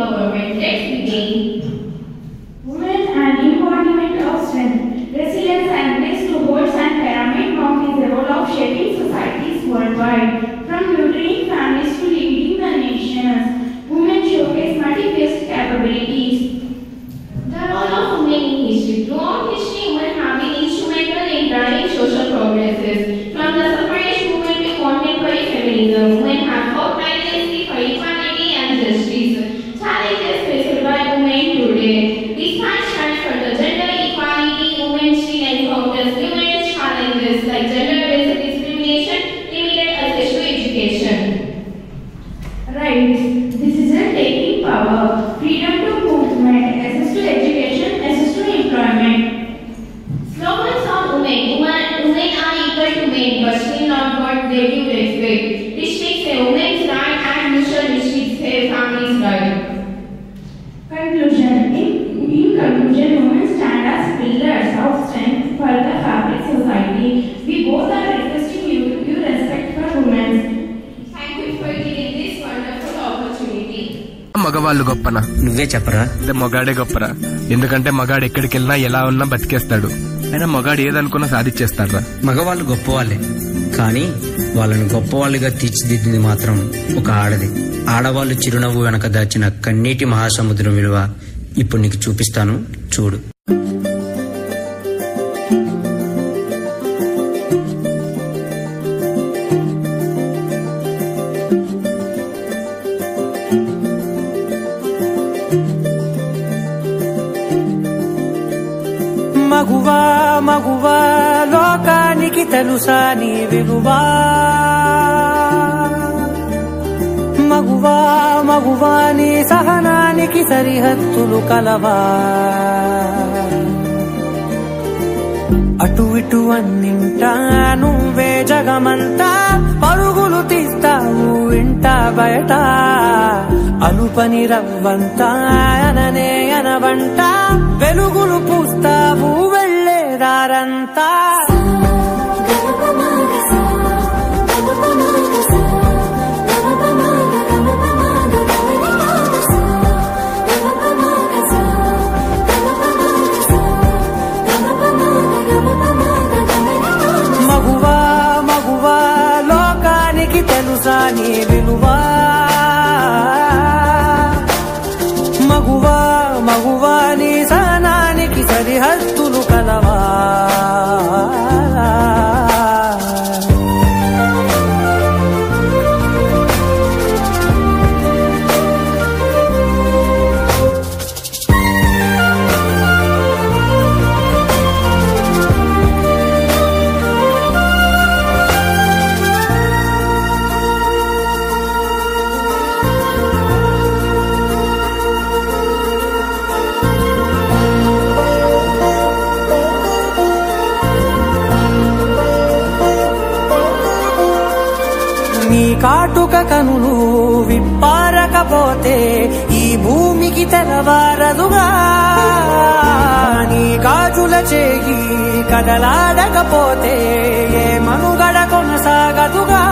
empowerment. Let's begin. Women an embodiment of strength, resilience and grace to hold and pyramid mount is the role of shaping societies worldwide. From nurturing families to leading the nations, women showcase multi-faced capabilities. The role of women in history. Throughout history, women have been instrumental in driving social progresses. From the suffrage movement to contemporary feminism, women have fought tirelessly for equality and justice. Challenges faced by women today. Despite strides for the gender equality, women still encounters numerous challenges like gender-based discrimination, limited access to education. Rights, decision taking power, freedom to movement, access to education, access to employment. Slogans of women. Women are equal to men, but still not got their due respect. Districts say women's right and mutual districts say family's right. Conclusion. In conclusion, women stand as pillars of strength for the fabric society. We both are requesting you respect for women. Thank you for giving this wonderful opportunity. మగవాళ్ళు గొప్పనా? నువ్వే చెప్పరా. మగాడే గొప్పరా, ఎందుకంటే మగాడు ఎక్కడికి వెళ్ళినా ఎలా ఉన్నా బతికేస్తాడు. అయినా మగాడు ఏదనుకున్నా సాధించేస్తాడ్రా. మగవాళ్ళు గొప్పవాళ్లే, కానీ వాళ్ళని గొప్పవాళ్ళుగా తీర్చిదిద్దింది మాత్రం ఒక ఆడది. ఆడవాళ్ళు చిరునవ్వు వెనక దాచిన కన్నీటి మహాసముద్రం విలువ ఇప్పుడు నీకు చూపిస్తాను, చూడు. మగువా మగువా లోకానికి తెలుసా నీ విలువా. మగువా మగువా నీ సహనానికి సరిహద్దులు కలవా. అటు ఇటు అన్నింటా నువ్వే జగమంతా, పరుగులు తీస్తావు ఇంట బయట. అలుపని రవ్వంతా అననే అనవంట, వెలుగులు పూస్తావు వెళ్ళేదారంతా. మగువా మగువా లోకానికి తెలుసా నీ విలువా. మగువా మగువా నీ సహనానికి సరిహద్దులు కలవా. నీ కాటుక కనులు విప్పారకపోతే ఈ భూమికి తెలవారదుగా. నీ గాజుల చేయి కదలాడకపోతే ఏ మనుగడ కొనసాగదుగా.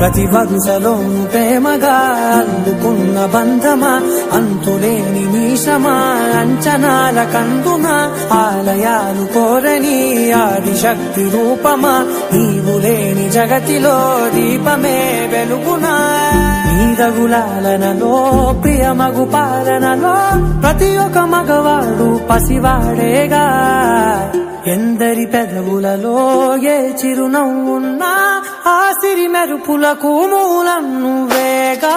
ప్రతి వరుసలోను ప్రేమగా అందుకున్న బంధమా, అంతులేని మీషమా, అంచనాల కందున ఆలయాలు కోరని ఆదిశక్తి రూపమా. నీవు లేని జగతిలో దీపమే వెలుగునా. నీదగులాలనలో ప్రియమగు పాలనలో ప్రతి ఒక్క మగవాడు పసివాడేగా. ఎందరి పెదవులలో ఏ చిరునవ్వున్నా ఆ సిరి మెరుపులకు మూలం నువ్వేగా.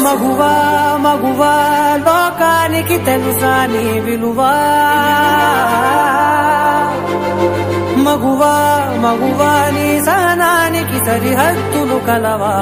మగువా మగువా లోకానికి తెలుసా నీ విలువా. మగువా మగువా నీ సహనానికి సరిహద్దులు కలవా.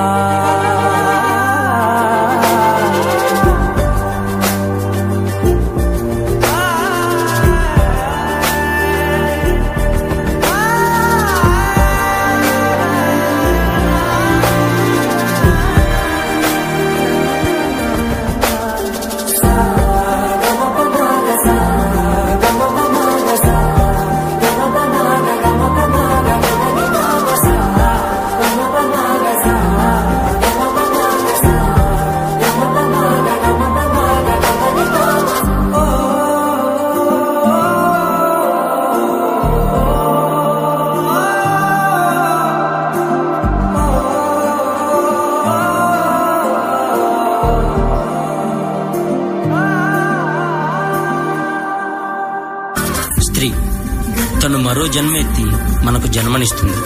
మరో జన్మెత్తి మనకు జన్మనిస్తుంది.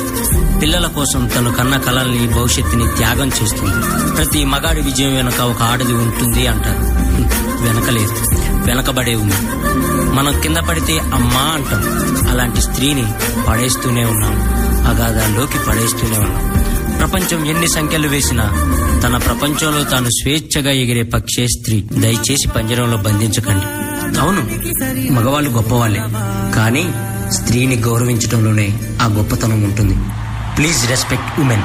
పిల్లల కోసం తను కన్న కలల్ని, భవిష్యత్తుని త్యాగం చేస్తుంది. ప్రతి మగాడి విజయం వెనక ఒక ఆడది ఉంటుంది అంటారు. వెనకలేదు, వెనకబడే ఉంది. మనం కింద పడితే అమ్మా అంటాం. అలాంటి స్త్రీని పడేస్తూనే ఉన్నాం, అగాధాల్లోకి పడేస్తూనే ఉన్నాం. ప్రపంచం ఎన్ని సంఖ్యలు వేసినా తన ప్రపంచంలో తాను స్వేచ్ఛగా ఎగిరే పక్షే స్త్రీ. దయచేసి పంజరంలో బంధించకండి. అవును, మగవాళ్ళు గొప్పవాళ్లే, కానీ స్త్రీని గౌరవించడంలోనే ఆ గొప్పతనం ఉంటుంది. Please respect women.